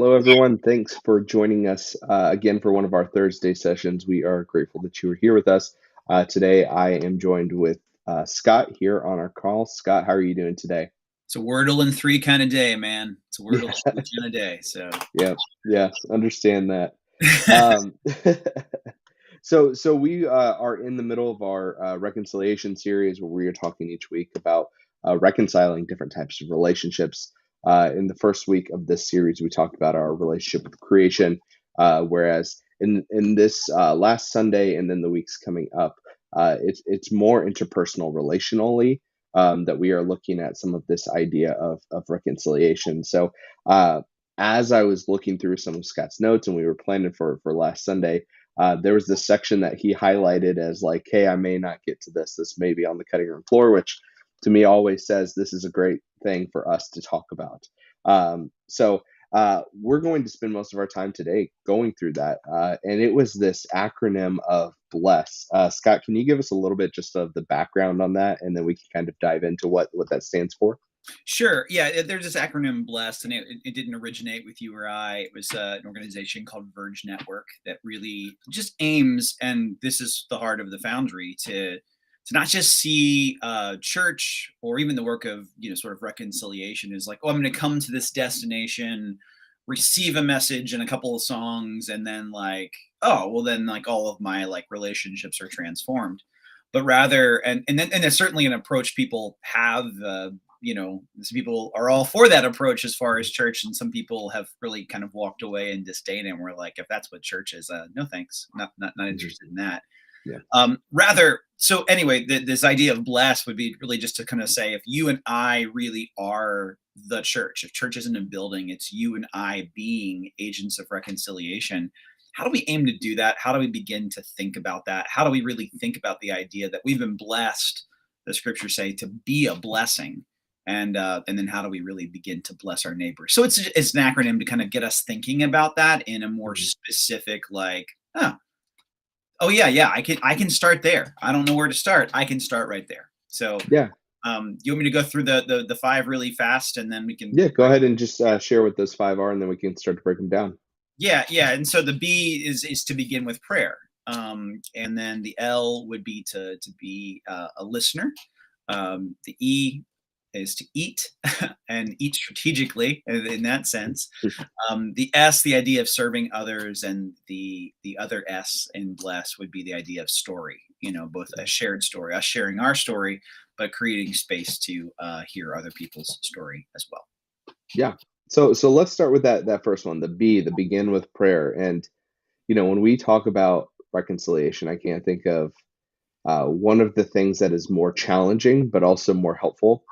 Hello, everyone. Thanks for joining us again for one of our Thursday sessions. We are grateful that you are here with us. Today, I am joined with Scott here on our call. Scott, how are you doing today? It's a Wordle and 3 kind of day, man. It's a Wordle Yeah, 3 kind of day. So yeah, yeah. Understand that. Um, so we are in the middle of our reconciliation series where we are talking each week about reconciling different types of relationships. In the first week of this series, we talked about our relationship with creation, whereas in this last Sunday and then the weeks coming up, it's more interpersonal, relationally. That we are looking at some of this idea of reconciliation. So, as I was looking through some of Scott's notes and we were planning for last Sunday, there was this section that he highlighted as like, hey, I may not get to this. This may be on the cutting room floor, which to me always says this is a great thing for us to talk about. We're going to spend most of our time today going through that. And it was this acronym of BLESS. Scott, can you give us a little bit just of the background on that? And then we can kind of dive into what that stands for? sure, yeah, there's this acronym BLEST, and it didn't originate with you or I. It was an organization called Verge Network that really just aims, and this is the heart of the Foundry, to not just see church or even the work of sort of reconciliation is like, oh, I'm going to come to this destination, receive a message and a couple of songs, and then like, oh, well, then like all of my like relationships are transformed. But rather, and there's certainly an approach people have. Some people are all for that approach as far as church, and some people have really kind of walked away in disdain, and we're like, if that's what church is, no thanks, not Mhm. interested in that. Yeah. Rather, so anyway, this idea of blessed would be really just to kind of say, if you and I really are the church, if church isn't a building, it's you and I being agents of reconciliation. How do we aim to do that? How do we begin to think about that? How do we really think about the idea that we've been blessed, the scriptures say, to be a blessing? And then how do we really begin to bless our neighbors? So it's an acronym to kind of get us thinking about that in a more Mhm. specific, like, oh yeah, I can start there. I don't know where to start. I can start right there. So, Yeah. you want me to go through the 5 really fast, and then we can Yeah. Go break. ahead and just Yeah, share what those five are, and then we can start to break them down. yeah. And so the B is to begin with prayer, and then the L would be to be a listener. The E is to eat and eat strategically in that sense. The S, the idea of serving others, and the other S in bless would be the idea of story. Both a shared story, us sharing our story, but creating space to hear other people's story as well. Yeah. So let's start with that first one, the B, the begin with prayer. And when we talk about reconciliation, I can't think of one of the things that is more challenging, but also more helpful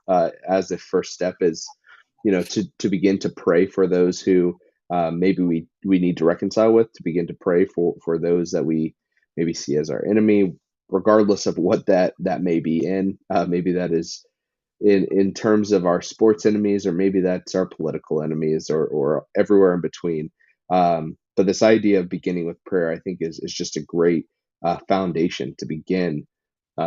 as a first step is, to begin to pray for those who maybe we need to reconcile with, to begin to pray for those that we maybe see as our enemy, regardless of what that may be in. Maybe that is in terms of our sports enemies, or maybe that's our political enemies, or everywhere in between. But this idea of beginning with prayer, I think, is just a great foundation to begin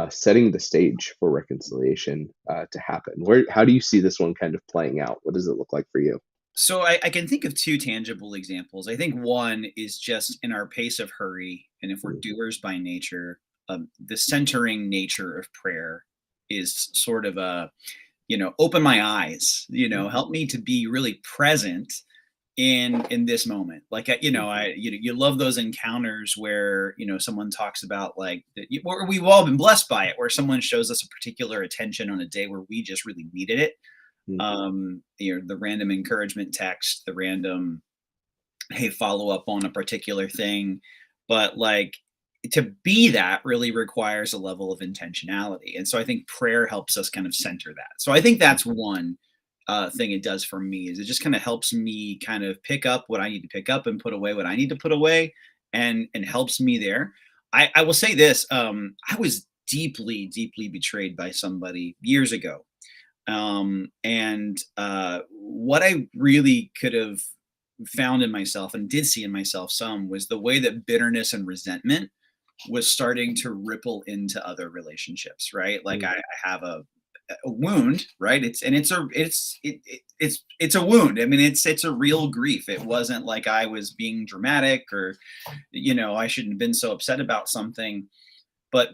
setting the stage for reconciliation to happen. How do you see this one kind of playing out? What does it look like for you? So I can think of two tangible examples. I think one is just in our pace of hurry, and if we're Mhm. doers by nature, the centering nature of prayer is sort of a open my eyes, help me to be really present in this moment. Like, you love those encounters where someone talks about like where we've all been blessed by it, where someone shows us a particular attention on a day where we just really needed it. Mhm. The random encouragement text, the random, hey, follow up on a particular thing. But like, to be that really requires a level of intentionality. And so I think prayer helps us kind of center that. So I think that's one thing it does for me, is it just kind of helps me kind of pick up what I need to pick up and put away what I need to put away, and helps me there. I will say this, I was deeply, deeply betrayed by somebody years ago. And what I really could have found in myself and did see in myself some was the way that bitterness and resentment was starting to ripple into other relationships, right? Like, Mhm. I have a a wound, right? It's a wound. I mean, it's a real grief. It wasn't like I was being dramatic or, I shouldn't have been so upset about something. But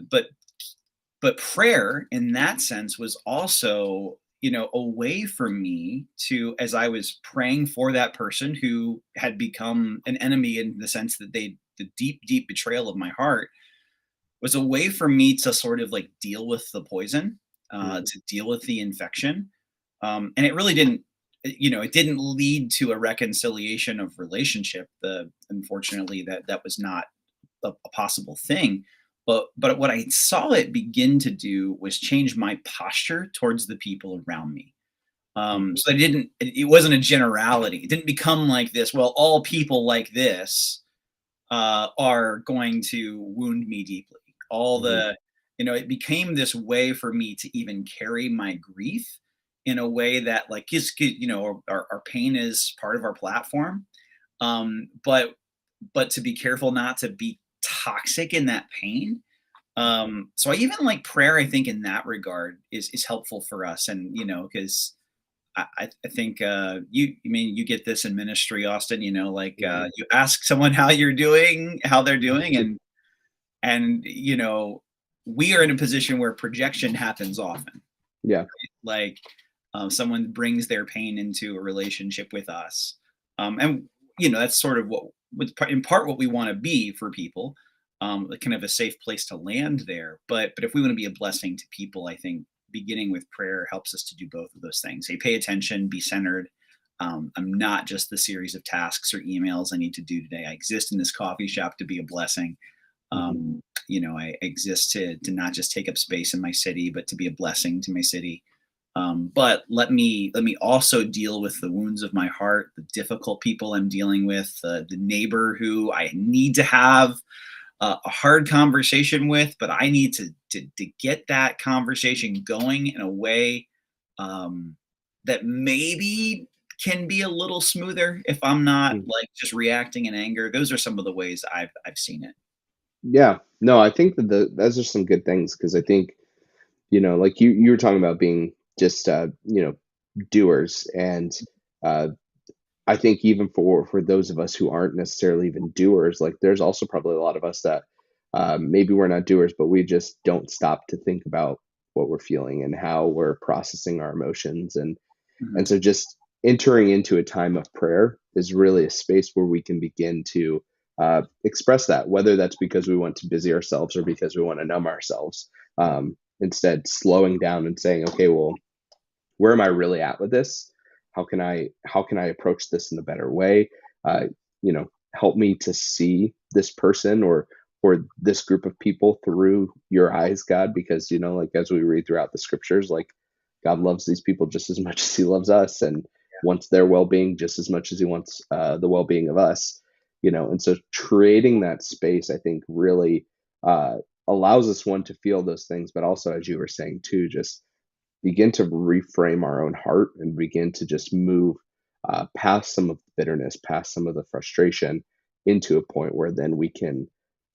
prayer in that sense was also, a way for me to, as I was praying for that person who had become an enemy in the sense that the deep betrayal of my heart was a way for me to sort of like deal with the poison, Mhm. to deal with the infection. And it really didn't, it didn't lead to a reconciliation of relationship. Unfortunately, that was not a possible thing. But what I saw it begin to do was change my posture towards the people around me. Mhm. So I didn't. It wasn't a generality. It didn't become like this. Well, all people like this are going to wound me deeply. All Mhm. the, it became this way for me to even carry my grief in a way that, like, our pain is part of our platform. But to be careful not to be toxic in that pain. So I even like prayer, I think, in that regard is helpful for us. And, because I think I mean, you get this in ministry, Austin, like Mhm. you ask someone how they're doing, and we are in a position where projection happens often. Yeah. Like someone brings their pain into a relationship with us, and that's sort of in part what we want to be for people, like kind of a safe place to land there. But if we want to be a blessing to people, I think beginning with prayer helps us to do both of those things. Hey, pay attention, be centered. I'm not just the series of tasks or emails I need to do today. I exist in this coffee shop to be a blessing. Mhm. I exist to not just take up space in my city, but to be a blessing to my city. But let me also deal with the wounds of my heart, the difficult people I'm dealing with, the neighbor who I need to have a hard conversation with, but I need to get that conversation going in a way um, that maybe can be a little smoother if I'm not Mhm. like just reacting in anger. Those are some of the ways I've seen it. Yeah. No, I think that those are some good things because I think, like you were talking about being just doers, and uh I think even for those of us who aren't necessarily even doers, like there's also probably a lot of us that maybe we're not doers, but we just don't stop to think about what we're feeling and how we're processing our emotions, and Mhm. so just entering into a time of prayer is really a space where we can begin to express that, whether that's because we want to busy ourselves or because we want to numb ourselves. Instead, slowing down and saying, okay, well, where am I really at with this? How can I approach this in a better way? Uh, Help me to see this person or this group of people through your eyes, God, because like as we read throughout the scriptures, like God loves these people just as much as He loves us, and wants their well-being just as much as He wants the well-being of us. And so creating that space, I think, really uh, allows us one to feel those things, but also, as you were saying too, just begin to reframe our own heart and begin to just move past some of the bitterness, past some of the frustration, into a point where then we can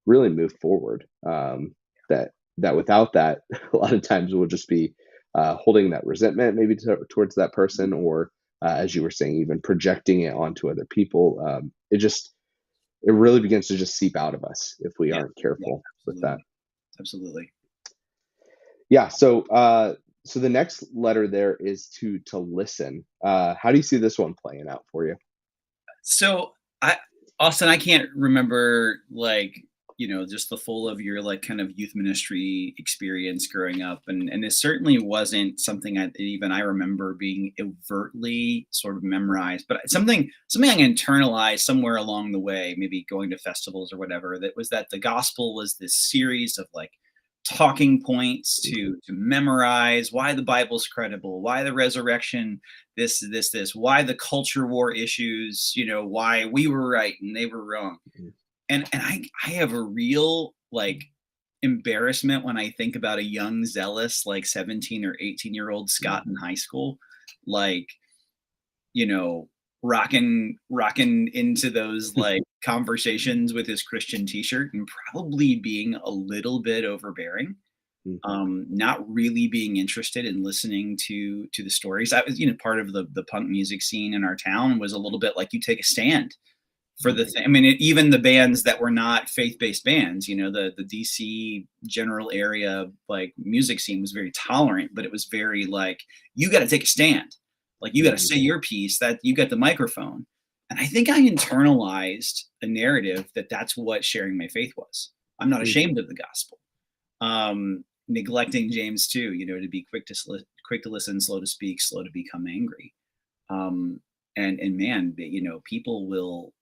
really move forward. That without that, a lot of times we'll just be holding that resentment maybe towards that person, or as you were saying, even projecting it onto other people. It really begins to just seep out of us if we Yeah, aren't yeah, careful with that. absolutely, absolutely. Yeah. So the next letter there is to listen. How do you see this one playing out for you? So I Austin, I can't remember like, just the full of your like kind of youth ministry experience growing up. And it certainly wasn't something even I remember being overtly sort of memorized, but something I internalized somewhere along the way, maybe going to festivals or whatever, that was that the gospel was this series of like talking points Mhm. to memorize, why the Bible's credible, why the resurrection, this, why the culture war issues, why we were right and they were wrong. Mhm. And I have a real like embarrassment when I think about a young zealous like 17 or 18-year-old Scott in high school, like, you know, rocking into those like conversations with his Christian t-shirt and probably being a little bit overbearing. mm, not really being interested in listening to the stories. I was, part of the punk music scene in our town was a little bit like you take a stand for mm, the thing. I mean, even the bands that were not faith-based bands, the DC general area like music scene was very tolerant, but it was very like you got to take a stand, like you got to mhm, say your piece. That you got the microphone, and I think I internalized a narrative that that's what sharing my faith was. I'm not mm, ashamed of the gospel. Neglecting James too, to be quick to listen, slow to speak, slow to become angry. Um, and man, people will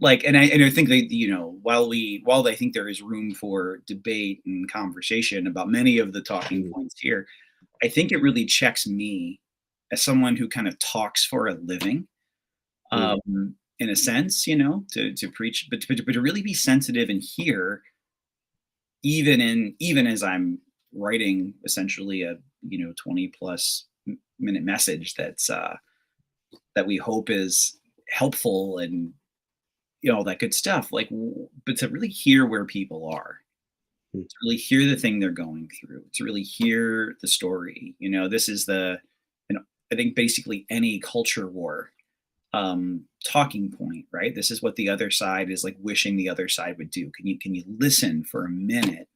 like, and I think that while I think there is room for debate and conversation about many of the talking mhm, points here, I think it really checks me as someone who kind of talks for a living, mm, in a sense, to preach, but to really be sensitive and hear, even as I'm writing essentially a 20 plus minute message that we hope is helpful and all that good stuff. Like, but to really hear where people are, mm, to really hear the thing they're going through, to really hear the story. This is and I think basically any culture war talking point, right? This is what the other side is like wishing the other side would do. Can you listen for a minute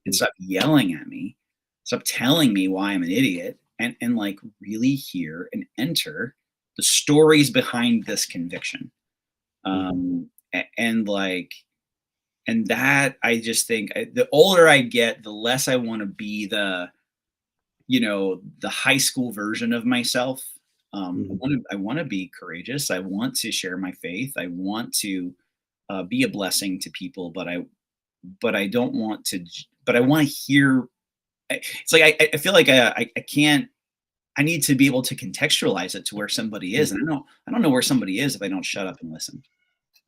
and mm, stop yelling at me, stop telling me why I'm an idiot, and like really hear and enter the stories behind this conviction. mhm, And like, and that I just think the older I get, the less I want to be the high school version of myself. mhm, I want to be courageous. I want to share my faith. I want to be a blessing to people, but I don't want to. But I want to hear. It's like I feel like I can't. I need to be able to contextualize it to where somebody is, mm, and I don't know where somebody is if I don't shut up and listen.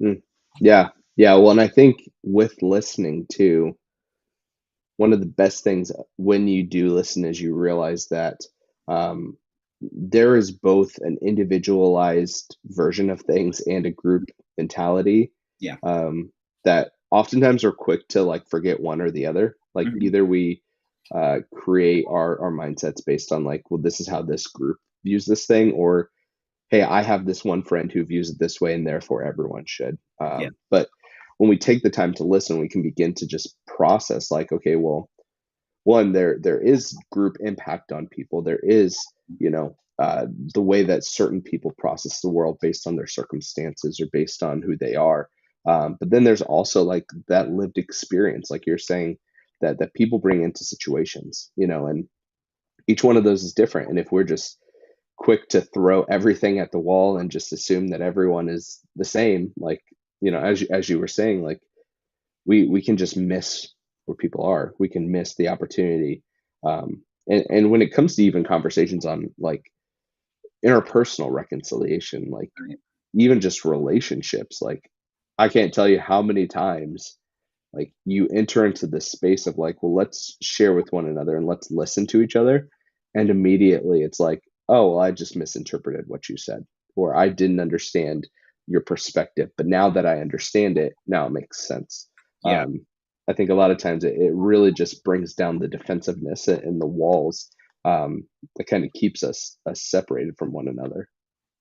mm. Yeah. Yeah. Well, and I think with listening too, one of the best things when you do listen is you realize that um, there is both an individualized version of things and a group mentality Yeah. um, that oftentimes are quick to like forget one or the other. Like Mhm. either we create our mindsets based on like, well, this is how this group views this thing, or hey, I have this one friend who views it this way, and therefore everyone should. Yeah. But when we take the time to listen, we can begin to just process like, okay, well, one, there is group impact on people. There is, the way that certain people process the world based on their circumstances or based on who they are. But then there's also like that lived experience, like you're saying, that people bring into situations, and each one of those is different. And if we're just quick to throw everything at the wall and just assume that everyone is the same, like as you were saying, like we can just miss where people are. We can miss the opportunity. And when it comes to even conversations on like interpersonal reconciliation, like Right. even just relationships, like I can't tell you how many times like you enter into this space of like, well, let's share with one another and let's listen to each other. And immediately it's like, oh, well, I just misinterpreted what you said, or I didn't understand your perspective. But now that I understand it, now it makes sense. Yeah. I think a lot of times it really just brings down the defensiveness and the walls that kind of keeps us separated from one another.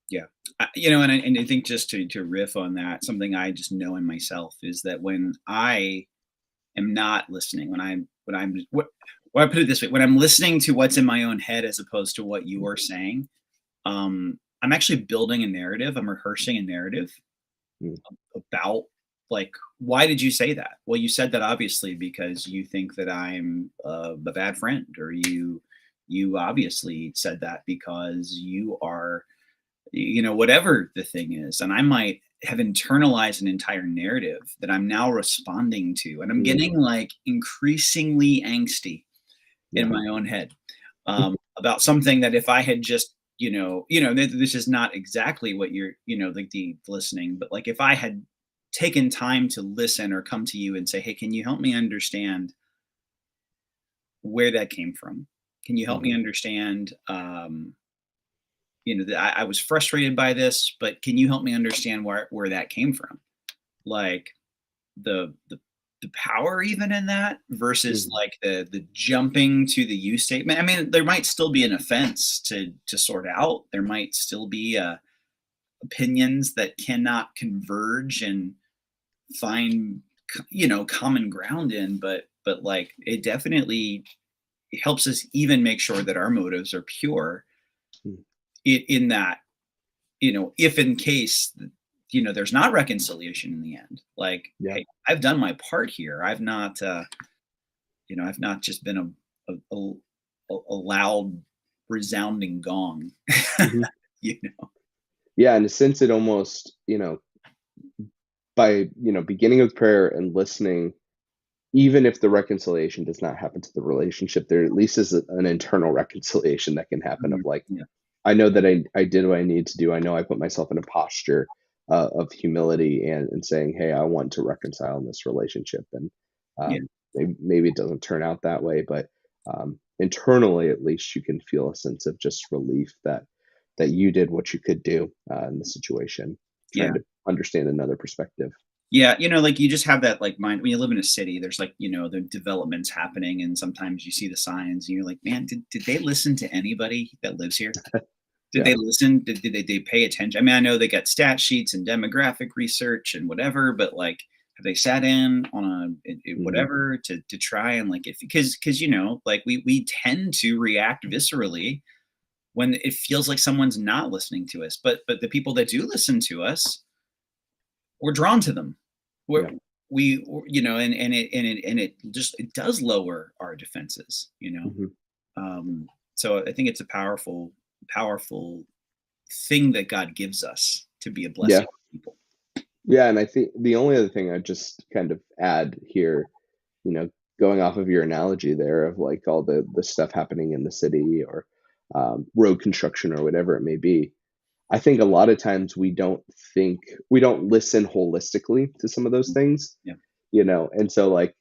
Yeah. And I think just to riff on that, something I just know in myself is that when I am not listening, when I put it this way, when I'm listening to what's in my own head as opposed to what you are saying, I'm actually building a narrative. I'm rehearsing a narrative Mm, about like, why did you say that? Well, you said that obviously because you think that I'm a bad friend, or you obviously said that because you are whatever the thing is. And I might have internalized an entire narrative that I'm now responding to. And I'm mm, getting like increasingly angsty in yeah. my own head about something that if I had just, this is not exactly what you're, like the listening, but like if I had taken time to listen or come to you and say, hey, can you help me understand where that came from? Can you help me Mhm, understand that I was frustrated by this, but can you help me understand where that came from? Like the the power even in that versus Mhm. like the jumping to the you statement. I mean, there might still be an offense to sort out. There might still be opinions that cannot converge and find common ground in, but like it definitely helps us even make sure that our motives are pure Mhm. in that, if in case, there's not reconciliation in the end, like, Yeah. hey, I've done my part here. I've not just been a loud, resounding gong. Mhm. You know? Yeah, in a sense, it almost, by, beginning with prayer and listening, even if the reconciliation does not happen to the relationship, there at least is an internal reconciliation that can happen of Mhm. like, Yeah, I know that I did what I needed to do. I know I put myself in a posture of humility and saying, hey, I want to reconcile in this relationship. And yeah, maybe it doesn't turn out that way, but internally, at least, you can feel a sense of just relief that you did what you could do in the situation, trying yeah. to understand another perspective. Yeah, like you just have that like mind when you live in a city, there's like, the developments happening and sometimes you see the signs and you're like, man, did they listen to anybody that lives here? Did Yeah. they listen? Did they pay attention? I mean, I know they got stat sheets and demographic research and whatever, but like, have they sat in on Hmm. whatever to try and like if because like we tend to react viscerally when it feels like someone's not listening to us, but the people that do listen to us, we're drawn to them. We're, Yeah. and it just it does lower our defenses. Hmm. So I think it's a powerful thing that God gives us to be a Yeah. blessing to people. Yeah. And I think the only other thing I'd just kind of add here, you know, going off of your analogy there of like all the stuff happening in the city or road construction or whatever it may be, I think a lot of times we don't listen holistically to some of those things, Yeah. and so like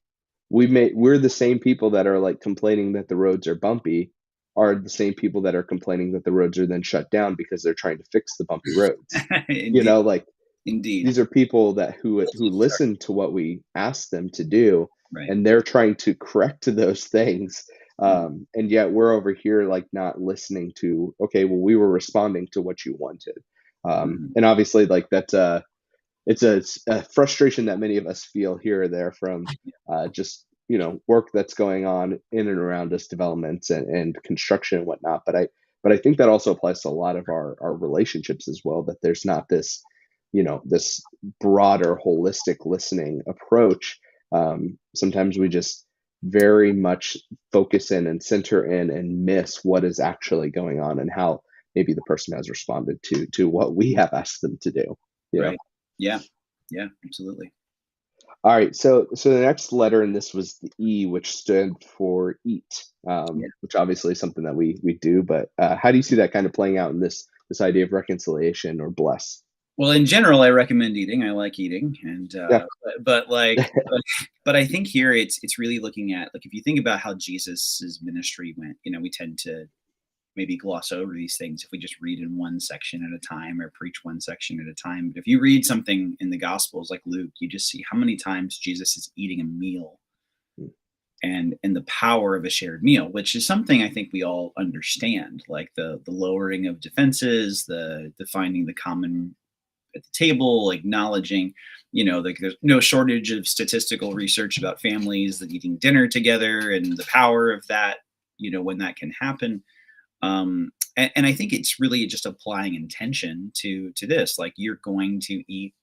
we're the same people that are like complaining that the roads are bumpy are the same people that are complaining that the roads are then shut down because they're trying to fix the bumpy roads. Indeed, Like indeed. these are people that who Guilty. Sorry. listen to what we ask them to do, Right. and they're trying to correct those things. Mm, And yet we're over here like not listening to, okay, well, we were responding to what you wanted. mhm. And obviously like that's a frustration that many of us feel here or there from just work that's going on in and around us, developments and construction and whatnot. But I think that also applies to a lot of our relationships as well. That there's not this broader holistic listening approach. Sometimes we just very much focus in and center in and miss what is actually going on and how maybe the person has responded to what we have asked them to do. You know. Right. Yeah. Yeah. Absolutely. All right, so the next letter in this was the E, which stood for eat, Yeah. which obviously is something that we do. But how do you see that kind of playing out in this idea of reconciliation or bless? Well, in general, I recommend eating. I like eating, and Yeah. but I think here it's really looking at like if you think about how Jesus's ministry went, we tend to maybe gloss over these things if we just read in one section at a time or preach one section at a time. But if you read something in the Gospels like Luke, you just see how many times Jesus is eating a meal Mm. and the power of a shared meal, which is something I think we all understand, like the lowering of defenses, the finding the common at the table, acknowledging, like there's no shortage of statistical research about families that eating dinner together and the power of that, when that can happen. And I think it's really just applying intention to this. Like you're going to eat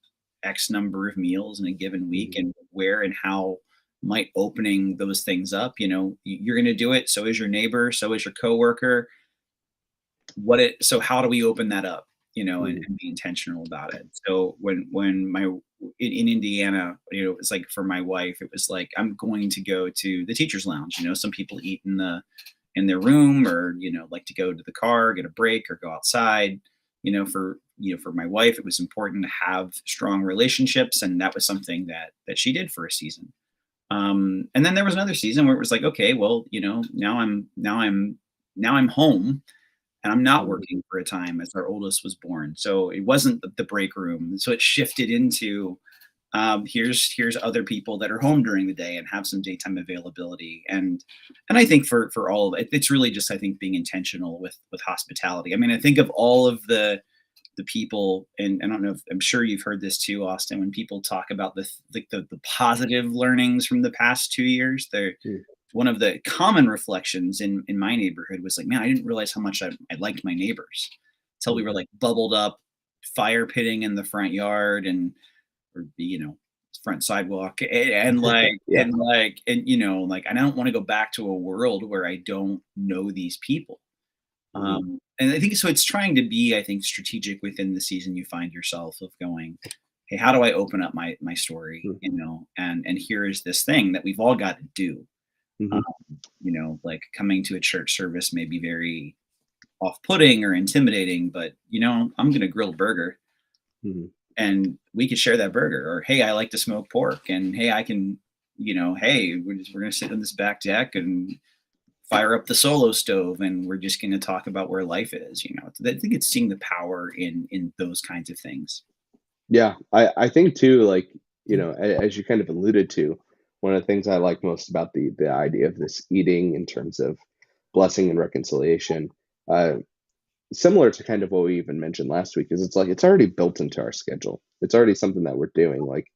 X number of meals in a given week, Mhm. and where and how might opening those things up. You're going to do it. So is your neighbor. So is your coworker. So how do we open that up? And, Mhm. and be intentional about it. So when my in Indiana, it's like for my wife, it was like I'm going to go to the teachers lounge. Some people eat in their room or like to go to the car, get a break or go outside. For my wife it was important to have strong relationships, and that was something that she did for a season. And then there was another season where it was like, okay, well, now I'm home and I'm not Mhm. working for a time as our oldest was born, so it wasn't the break room, so it shifted into Here's other people that are home during the day and have some daytime availability. And I think for all of it, it's really just, I think, being intentional with hospitality. I mean, I think of all of the people, and I don't know if, I'm sure you've heard this too, Austin, when people talk about the positive learnings from the past 2 years. They're Mm, one of the common reflections in my neighborhood was like, man, I didn't realize how much I liked my neighbors until we were mhm, like bubbled up, fire pitting in the front yard, and or front sidewalk, yeah. and I don't want to go back to a world where I don't know these people. Mhm, And I think so. It's trying to be, I think, strategic within the season you find yourself of going, hey, how do I open up my story? mm, And here is this thing that we've all got to do. Um, mhm, like coming to a church service may be very off-putting or intimidating, but I'm gonna grill a burger mhm. and we could share that burger. Or hey, I like to smoke pork, and hey, I can, hey, we're gonna sit on this back deck and fire up the solo stove, and we're just going to talk about where life is. I think it's seeing the power in those kinds of things. Yeah, I think too, like, as you kind of alluded to, one of the things I like most about the idea of this eating in terms of blessing and reconciliation, uh, similar to kind of what we even mentioned last week, is it's like it's already built into our schedule. It's already something that we're doing. Like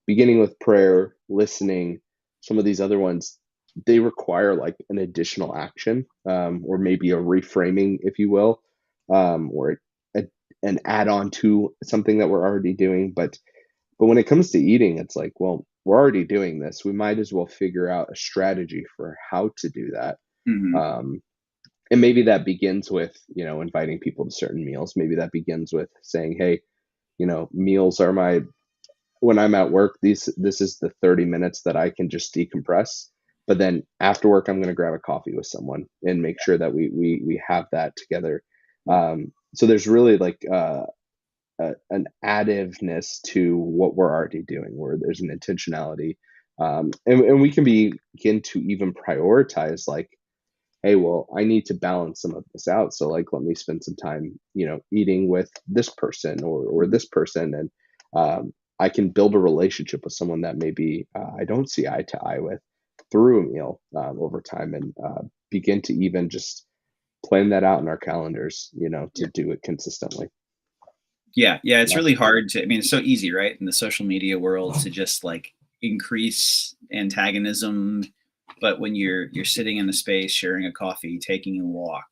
beginning with prayer, listening, some of these other ones, they require like an additional action, or maybe a reframing, if you will, or a, an add-on to something that we're already doing. But when it comes to eating, it's like, well, we're already doing this. We might as well figure out a strategy for how to do that. Hmm. Um, and maybe that begins with, inviting people to certain meals. Maybe that begins with saying, hey, meals are my when I'm at work, this is the 30 minutes that I can just decompress. But then after work, I'm going to grab a coffee with someone and make sure that we have that together. So there's really like an additiveness to what we're already doing, where there's an intentionality, and we can begin to even prioritize like, hey, well, I need to balance some of this out. So like, let me spend some time, eating with this person or this person. And I can build a relationship with someone that maybe I don't see eye to eye with through a meal over time, and begin to even just plan that out in our calendars, to do it consistently. Yeah, it's Yeah. really hard to. I mean, it's so easy, right, in the social media world to just like increase antagonism. But when you're sitting in a space, sharing a coffee, taking a walk,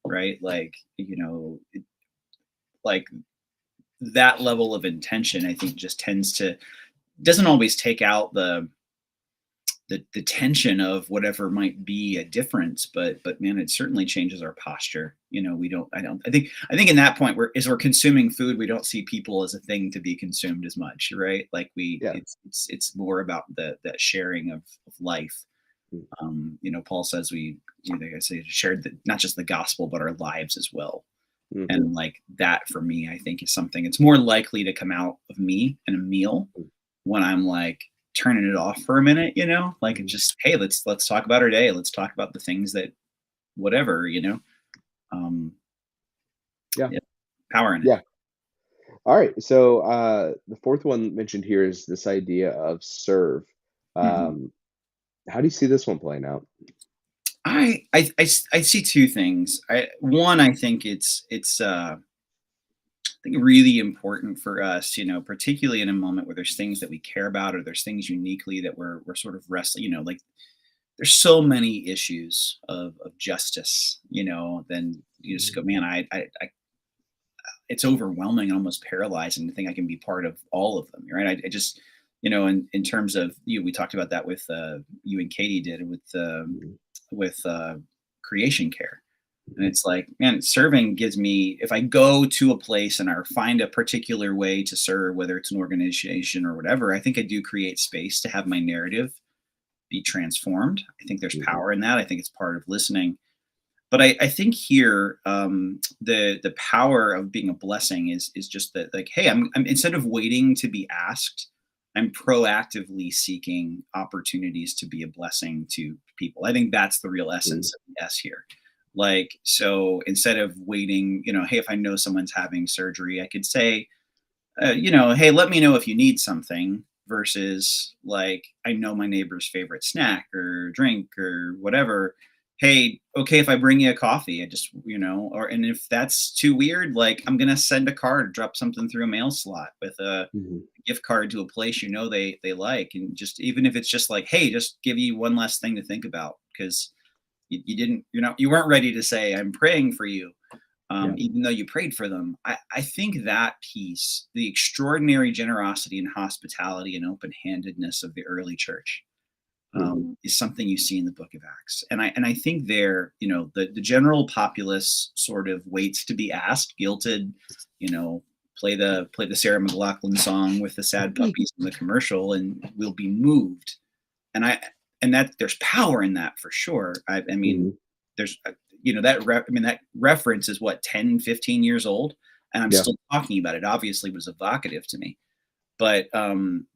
right, like like that level of intention, I think, just tends to doesn't always take out the tension of whatever might be a difference, but man, it certainly changes our posture. We don't I don't I think in that point, we're consuming food, we don't see people as a thing to be consumed as much, right? Like we Yeah. it's more about that sharing of life. Paul says like I say, shared not just the gospel but our lives as well. Mm-hmm. And like that for me, I think is something it's more likely to come out of me in a meal when I'm like turning it off for a minute, like it Hmm. just, hey, let's talk about our day. Let's talk about the things that whatever. Um, Yeah. yeah, power in it. Yeah. All right. So the fourth one mentioned here is this idea of serve. Mhm. Um, how do you see this one playing out? I see two things. One, I think I think really important for us, particularly in a moment where there's things that we care about or there's things uniquely that we're sort of wrestling, like there's so many issues of justice, then you just go, man, I it's overwhelming and almost paralyzing to think I can be part of all of them, right? I just, in terms of you, we talked about that with you and Katie did Mhm, with creation care. And it's like, man, serving gives me, if I go to a place and I find a particular way to serve, whether it's an organization or whatever, I think I do create space to have my narrative be transformed. I think there's mhm, power in that. I think it's part of listening. But I think here, the power of being a blessing is just that, like, hey, I'm instead of waiting to be asked, I'm proactively seeking opportunities to be a blessing to people. I think that's the real mhm, essence of the S here. Like, so instead of waiting, hey, if I know someone's having surgery, I could say, hey, let me know if you need something versus like, I know my neighbor's favorite snack or drink or whatever. Hey, okay, if I bring you a coffee, I just, and if that's too weird, like I'm going to send a card, drop something through a mail slot with a Mhm. gift card to a place they like. And just even if it's just like, hey, just give you one less thing to think about because you didn't, you weren't ready to say, I'm praying for you Yeah. even though you prayed for them. I think that piece, the extraordinary generosity and hospitality and open handedness of the early church, Mhm. is something you see in the book of Acts. And I think there, the general populace sort of waits to be asked, guilted, you know, play the Sarah McLachlan song with the sad puppies in the commercial, and will be moved. And I and that there's power in that for sure. I mean, Mhm. there's that reference is what 10, 15 years old, and I'm Yeah. still talking about it. Obviously, was evocative to me, but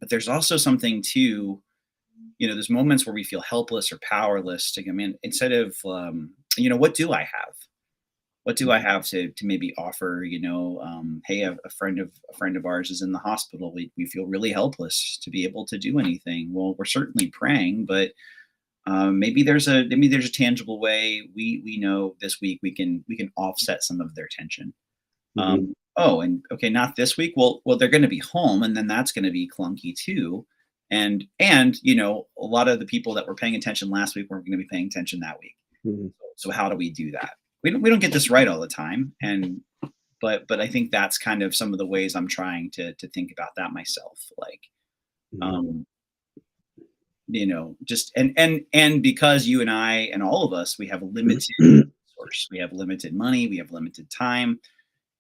there's also something too. There's moments where we feel helpless or powerless to come in instead of what do I have? What do I Mhm. have to maybe offer? Hey, a friend of ours is in the hospital. We feel really helpless to be able to do anything. Well, we're certainly praying, but maybe there's a tangible way we know this week we can offset some of their tension. Mhm. Oh, and okay, not this week. Well, they're going to be home, and then that's going to be clunky too. And a lot of the people that were paying attention last week weren't going to be paying attention that week. Mhm. So how do we do that? We don't get this right all the time, and but I think that's kind of some of the ways I'm trying to think about that myself. Like, Mhm. um, just and because you and I and all of us, we have limited resource, we have limited money, we have limited time,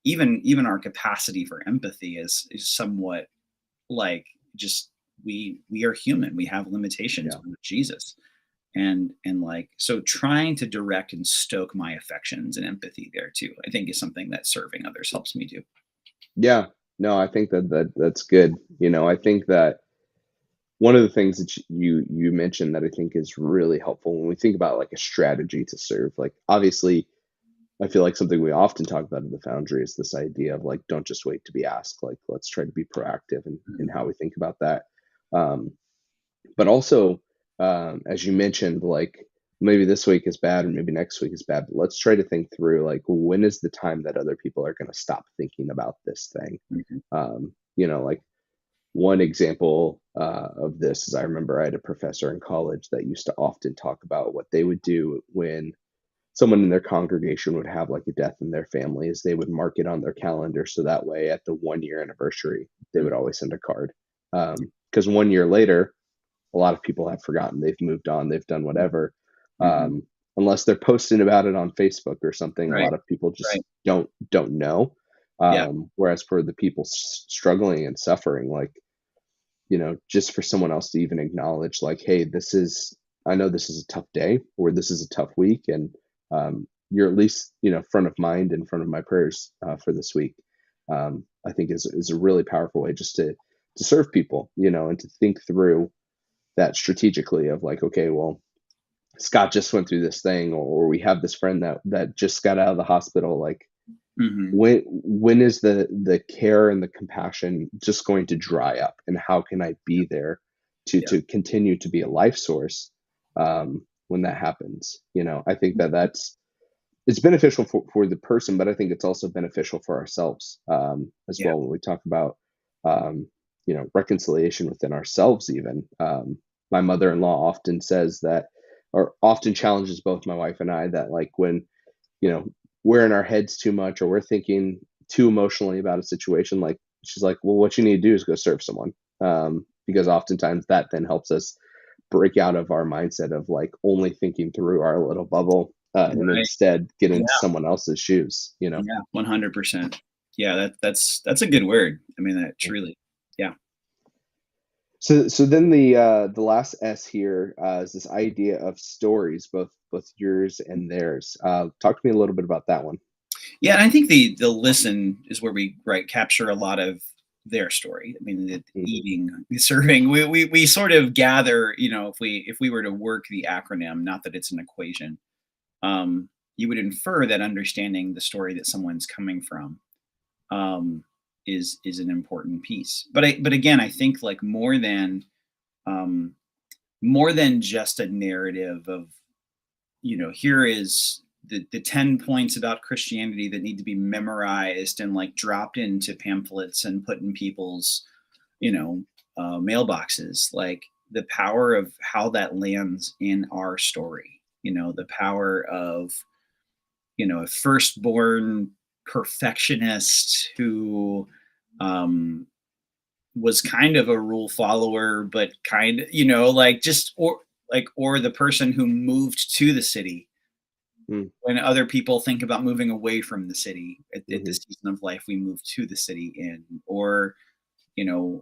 even our capacity for empathy is somewhat like just we are human, we have limitations Yeah. with Jesus. And like, so trying to direct and stoke my affections and empathy there too, I think is something that serving others helps me do. Yeah. No, I think that's good. I think that one of the things that you mentioned that I think is really helpful when we think about like a strategy to serve, like obviously I feel like something we often talk about in the Foundry is this idea of like, don't just wait to be asked. Like, let's try to be proactive in Mhm. how we think about that. Um, but also, as you mentioned, like maybe this week is bad and maybe next week is bad. But let's try to think through like when is the time that other people are going to stop thinking about this thing. Mhm. Like one example of this is I remember I had a professor in college that used to often talk about what they would do when someone in their congregation would have like a death in their family is they would mark it on their calendar so that way at the 1 year anniversary they would Mhm. always send a card because 1 year later a lot of people have forgotten, they've moved on, they've done whatever. Mhm. um, Unless they're posting about it on Facebook or something, a Right. lot of people Right. just don't know. Yeah. Whereas for the people struggling and suffering, like just for someone else to even acknowledge, like, hey, I know this is a tough day or this is a tough week, and you're at least, front of mind in front of my prayers for this week. I think is a really powerful way just to serve people, and to think through that strategically of like, okay, well, Scott just went through this thing, or we have this friend that just got out of the hospital. Like, Mhm. when is the care and the compassion just going to dry up, and how can I be there to Yeah. continue to be a life source when that happens? I think that's it's beneficial for the person, but I think it's also beneficial for ourselves as Yeah. well when we talk about reconciliation within ourselves. Even my mother-in-law often says that, or often challenges both my wife and I, that like when you know we're in our heads too much or we're thinking too emotionally about a situation, like she's like, well, what you need to do is go serve someone, because oftentimes that then helps us break out of our mindset of like only thinking through our little bubble, and Right. instead get into Yeah. someone else's shoes. Yeah. 100%. Yeah. That's a good word. I mean, that truly. Yeah. So then the last S here is this idea of stories, both yours and theirs. Talk to me a little bit about that one. Yeah, and I think the listen is where we capture a lot of their story. I mean, the Hmm. eating, the serving, we sort of gather, if we were to work the acronym, not that it's an equation, you would infer that understanding the story that someone's coming from, um, is an important piece. But again, I think like um, more than just a narrative of, here is the 10 points about Christianity that need to be memorized and like dropped into pamphlets and put in people's, you know, mailboxes. Like the power of how that lands in our story, the power of, a firstborn perfectionist who um, was kind of a rule follower, but kind of, like just, or the person who moved to the city Mm, when other people think about moving away from the city at mhm, this season of life, we move to the city in, or,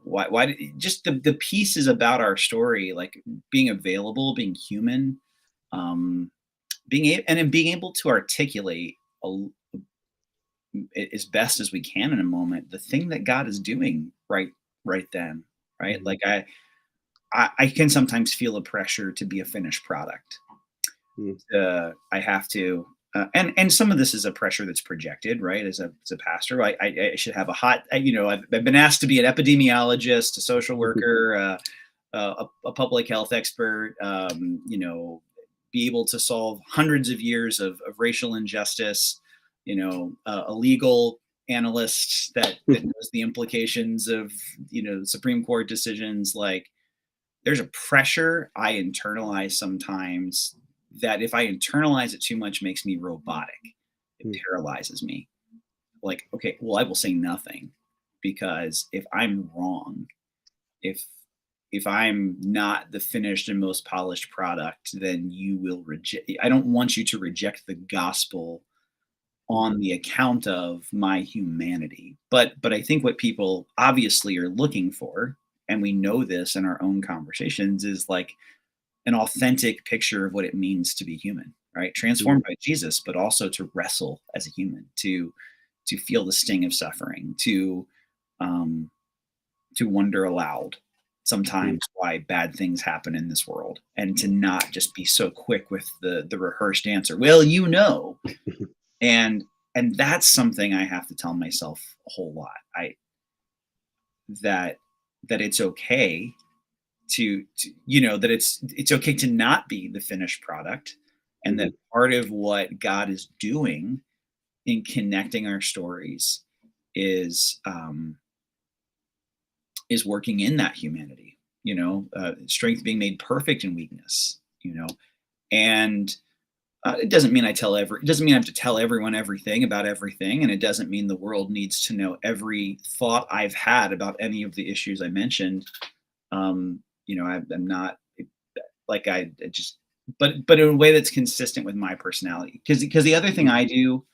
why did, just the pieces about our story, like being available, being human, um, and then being able to articulate as best as we can in a moment the thing that God is doing right then, right? mhm, Like I can sometimes feel a pressure to be a finished product. mm, I have to, and some of this is a pressure that's projected, right? As a pastor, I should have a hot, I've been asked to be an epidemiologist, a social mhm, worker, a public health expert, be able to solve hundreds of years of racial injustice, a legal analyst that knows the implications of, Supreme Court decisions. Like there's a pressure I internalize sometimes that if I internalize it too much makes me robotic. It mm, paralyzes me. Like, okay, well, I will say nothing because if I'm wrong, if if I'm not the finished and most polished product, then you will reject. I don't want you to reject the gospel mhm, on the account of my humanity. But I think what people obviously are looking for, and we know this in our own conversations, is like an authentic picture of what it means to be human, right? Transformed mhm, by Jesus, but also to wrestle as a human, to feel the sting of suffering, um, to wonder aloud mm, sometimes why bad things happen in this world, and to not just be so quick with the rehearsed answer. Well, mhm, and and that's something I have to tell myself a whole lot. I that that it's okay to that it's okay to not be the finished product, and that mhm, part of what God is doing in connecting our stories is is working in that humanity, strength being made perfect in weakness, and it doesn't mean I have to tell everyone everything about everything, and it doesn't mean the world needs to know every thought I've had about any of the issues I mentioned. I'm not like I just, but in a way that's consistent with my personality. Because the other thing mm, I do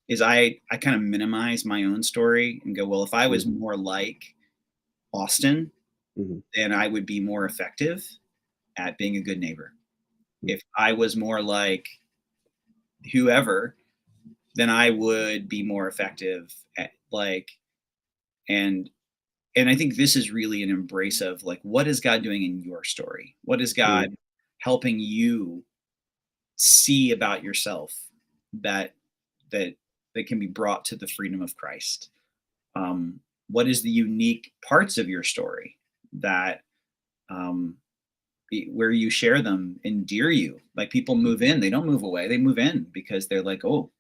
is I kind of minimize my own story and go, well, if I was mm, more like Austin, mhm, then I would be more effective at being a good neighbor. mm, If I was more like whoever, then I would be more effective at like, and and I think this is really an embrace of like, what is God doing in your story? What is mm, God helping you see about yourself that that that can be brought to the freedom of Christ? What is the unique parts of your story that um, where you share them endear you? Like people move in, they don't move away, they move in because they're like, oh,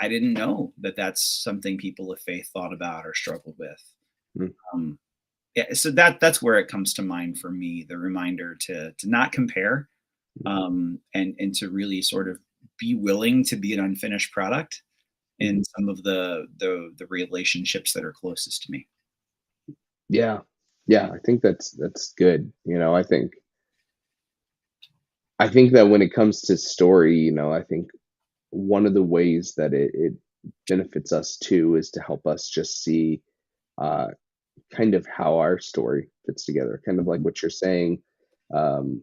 I didn't know that that's something people of faith thought about or struggled with. mm, Um, yeah, so that's where it comes to mind for me, the reminder to not compare, mm, and to really sort of be willing to be an unfinished product in mhm. some of the relationships that are closest to me. Yeah. Yeah, I think that's good. I think that when it comes to story, I think one of the ways that it benefits us too is to help us just see uh, kind of how our story fits together, kind of like Mhm. what you're saying, um,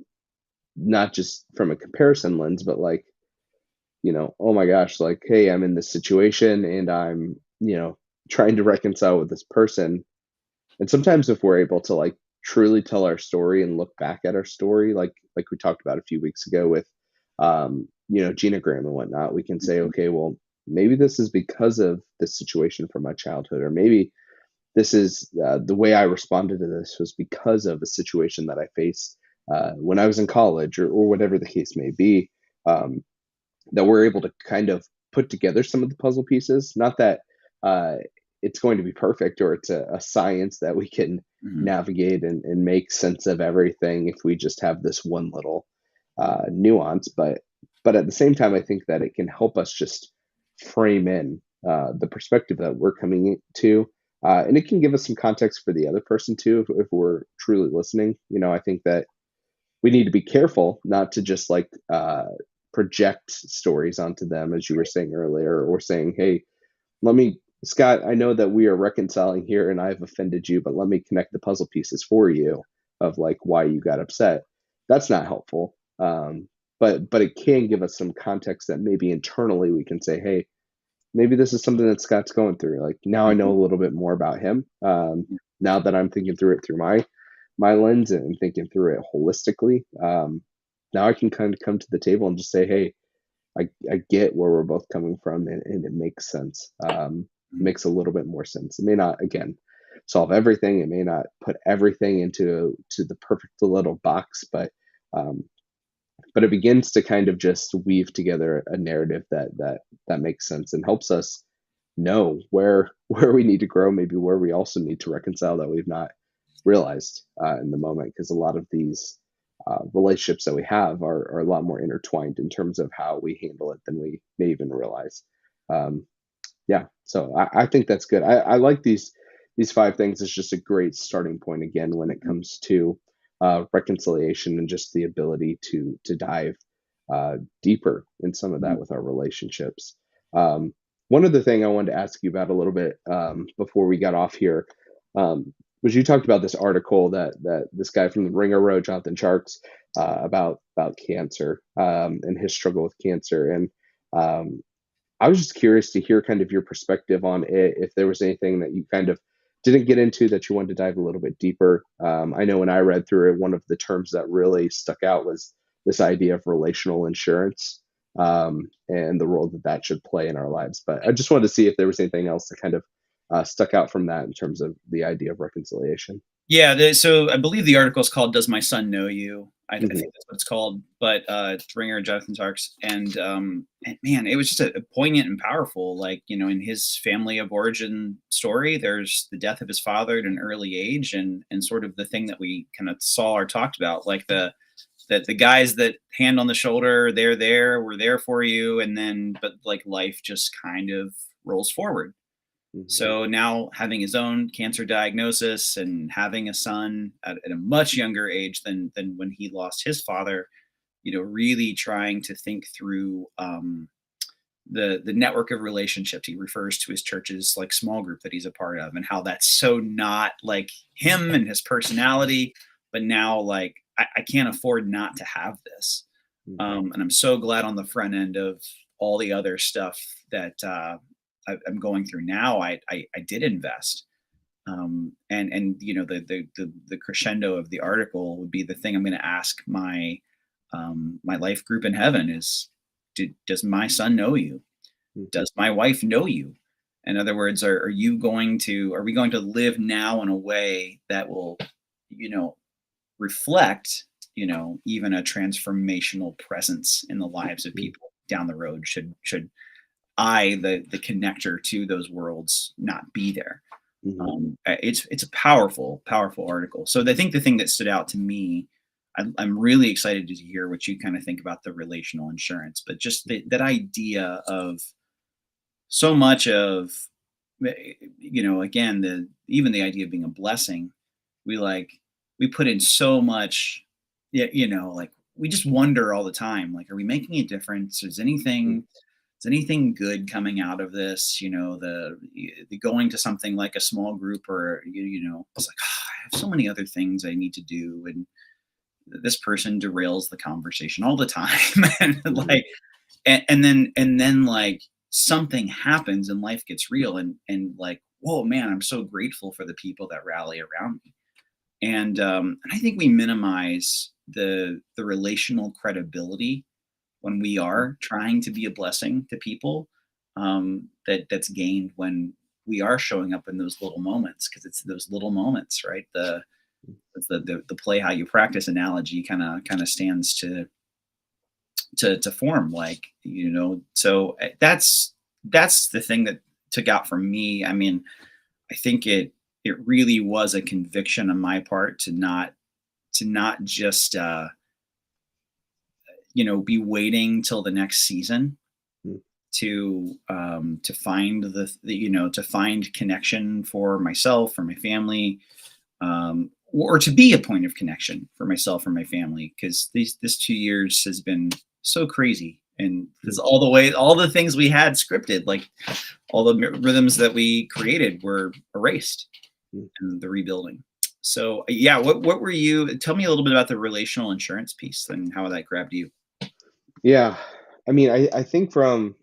not just from a comparison lens, but like, oh my gosh, like, hey, I'm in this situation and I'm, trying to reconcile with this person. And sometimes if we're able to like truly tell our story and look back at our story, like we talked about a few weeks ago with genogram and whatnot, we can say, Mhm. okay, well, maybe this is because of this situation from my childhood, or maybe this is the way I responded to this was because of a situation that I faced when I was in college, or whatever the case may be. Um, that we're able to kind of put together some of the puzzle pieces. Not that uh, it's going to be perfect, or it's a science that we can Mhm. navigate and make sense of everything if we just have this one little nuance. But at the same time, I think that it can help us just frame in the perspective that we're coming to. And it can give us some context for the other person too, if we're truly listening. I think that we need to be careful not to just like project stories onto them, as you were saying earlier, or saying, "Hey, let me, Scott, I know that we are reconciling here, and I've offended you, but let me connect the puzzle pieces for you of like why you got upset." That's not helpful. But it can give us some context that maybe internally we can say, "Hey, maybe this is something that Scott's going through. Like now I know Mhm. a little bit more about him. Now that I'm thinking through it through my lens and thinking through it holistically, now I can kind of come to the table and just say, hey, I get where we're both coming from, and it makes sense. Mhm. Makes a little bit more sense. It may not, again, solve everything. It may not put everything into the perfect little box, um, but it begins to kind of just weave together a narrative that makes sense and helps us know where where we need to grow, maybe where we also need to reconcile that we've not realized in the moment, because a lot of these relationships that we have are a lot more intertwined in terms of how we handle it than we may even realize. um, yeah, so I think that's good. I like these five things. It's just a great starting point again when it Mhm. comes to reconciliation, and just the ability to dive deeper in some of that Mhm. with our relationships. Um, One other thing I wanted to ask you about a little bit before we got off here was, you talked about this article that this guy from the Ringer wrote, Jonathan Sharks, about cancer, and his struggle with cancer. And um, I was just curious to hear kind of your perspective on it, if there was anything that you kind of didn't get into that you wanted to dive a little bit deeper. I know when I read through it, one of the terms that really stuck out was this idea of relational insurance, and the role that that should play in our lives. But I just wanted to see if there was anything else that kind of stuck out from that in terms of the idea of reconciliation. Yeah, so I believe the article is called "Does My Son Know You?" I Hmm. think that's what it's called, but it's Ringer, Jonathan Sarks, and man, it was just a poignant and powerful. Like, in his family of origin story, there's the death of his father at an early age, and sort of the thing that we kind of saw or talked about, like the guys that hand on the shoulder, they're there, we're there for you, and then but like life just kind of rolls forward. Hmm. So now having his own cancer diagnosis and having a son at a much younger age than when he lost his father, really trying to think through the network of relationships. He refers to his church's like small group that he's a part of, and how that's so not like him and his personality, but now like I can't afford not to have this. Hmm. And I'm so glad on the front end of all the other stuff that I'm going through now. I did invest, and the crescendo of the article would be the thing I'm going to ask my life group in heaven is, does my son know you? Hmm. Does my wife know you? In other words, are we going to live now in a way that will, you know, reflect, even a transformational presence in the lives of Hmm. people down the road, should I, the connector to those worlds, not be there. Hmm. It's a powerful, powerful article. So I think the thing that stood out to me, I'm really excited to hear what you kind of think about the relational insurance, but just that idea of so much of, again, the even the idea of being a blessing, we like we put in so much, yeah, like we just wonder all the time, like, are we making a difference? Is anything good coming out of this? The going to something like a small group, or it's like, I have so many other things I need to do, and this person derails the conversation all the time, and Hmm. like, and then like something happens and life gets real, and like, whoa, man, I'm so grateful for the people that rally around me. And I think we minimize the relational credibility when we are trying to be a blessing to people, that's gained we are showing up in those little moments, because it's those little moments, right? The play how you practice analogy kind of stands to form, like, so that's the thing that took out from me. I mean, I think it really was a conviction on my part to not just be waiting till the next season Mm. to find to find connection for myself, for my family, or to be a point of connection for myself or my family, because this 2 years has been so crazy, and because Mm. all the things we had scripted, like all the rhythms that we created, were erased Mm. in the rebuilding. So yeah, what were you? Tell me a little bit about the relational insurance piece and how that grabbed you. Yeah. I mean, I think from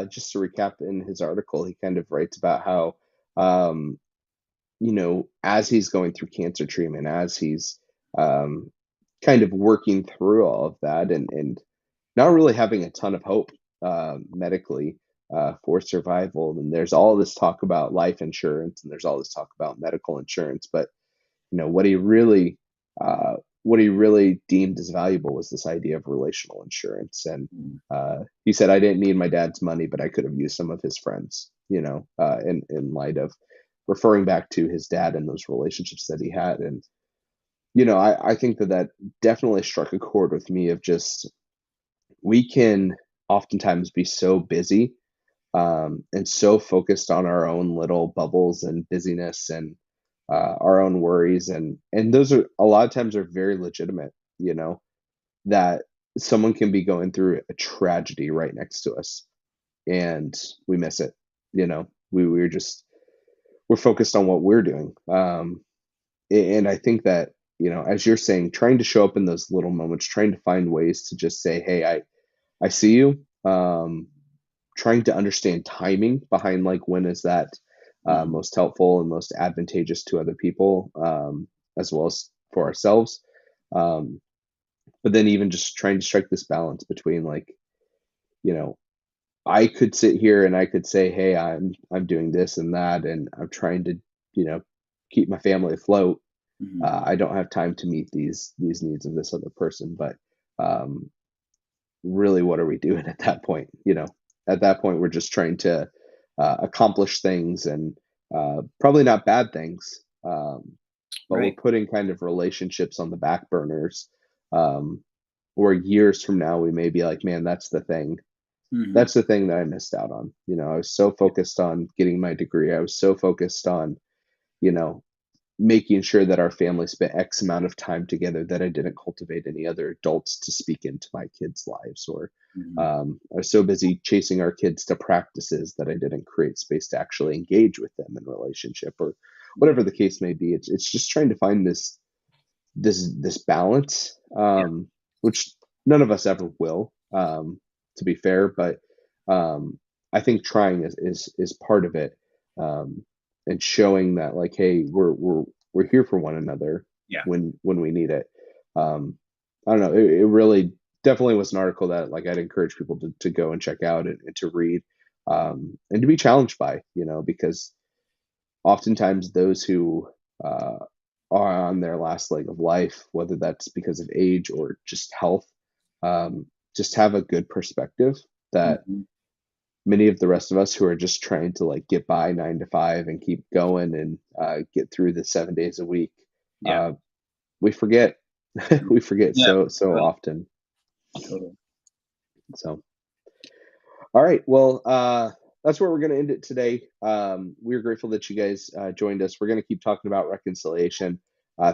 just to recap in his article, he kind of writes about how, um, as he's going through cancer treatment, as he's um, kind of working through all of that, and not really having a ton of hope medically for survival. And there's all this talk about life insurance, and there's all this talk about medical insurance, but what he really uh, what he really deemed as valuable was this idea of relational insurance. And Mm. he said, I didn't need my dad's money, but I could have used some of his friends, in light of referring back to his dad and those relationships that he had. And I think that definitely struck a chord with me, of just, we can oftentimes be so busy, and so focused on our own little bubbles and busyness, and our own worries, and those are a lot of times are very legitimate. That someone can be going through a tragedy right next to us, and we miss it. We're focused on what we're doing, and I think that, as you're saying, trying to show up in those little moments, trying to find ways to just say, hey, I see you. Trying to understand timing behind, like, when is that Mhm. most helpful and most advantageous to other people, as well as for ourselves. Um, but then even just trying to strike this balance between, like, you know, I could sit here and I could say, hey, I'm doing this and that, and I'm trying to, you know, keep my family afloat. Mhm. I don't have time to meet these needs of this other person, but um, really, what are we doing at that point? At that point, we're just trying to accomplish things, and probably not bad things, but we're Right. putting kind of relationships on the back burners, um, where years from now we may be like, man, Mhm. that's the thing that I missed out on. I was so focused on getting my degree, I was so focused on, you know making sure that our family spent X amount of time together, that I didn't cultivate any other adults to speak into my kids' lives. Or Mhm. I was so busy chasing our kids to practices that I didn't create space to actually engage with them in relationship, or Yeah. whatever the case may be. It's just trying to find this balance, Yeah. which none of us ever will, to be fair. But I think trying is part of it, and showing that, like, hey, we're here for one another Yeah. when we need it. Um, I don't know. It really definitely was an article that, like, I'd encourage people to go and check out, and to read, and to be challenged by, because oftentimes those who uh, are on their last leg of life, whether that's because of age or just health, just have a good perspective that Mhm. many of the rest of us who are just trying to, like, get by 9 to 5 and keep going, and get through the 7 days a week, Yeah. uh, we forget. We forget Yeah. so Totally. often. Totally. So, all right. Well, that's where we're going to end it today. We're grateful that you guys joined us. We're going to keep talking about reconciliation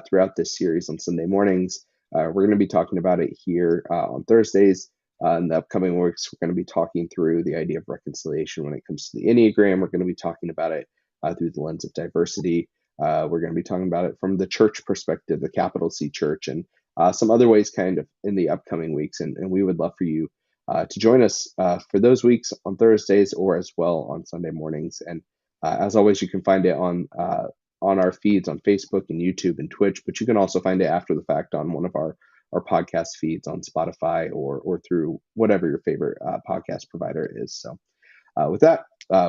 throughout this series on Sunday mornings. We're going to be talking about it here on Thursdays. In the upcoming weeks, we're going to be talking through the idea of reconciliation when it comes to the Enneagram. We're going to be talking about it through the lens of diversity. We're going to be talking about it from the church perspective, the capital C church, and some other ways kind of in the upcoming weeks. And we would love for you to join us for those weeks on Thursdays, or as well on Sunday mornings. And as always, you can find it on our feeds on Facebook and YouTube and Twitch, but you can also find it after the fact on one of our podcast feeds on Spotify, or through whatever your favorite podcast provider is. So With that,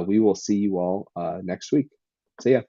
we will see you all next week. See ya.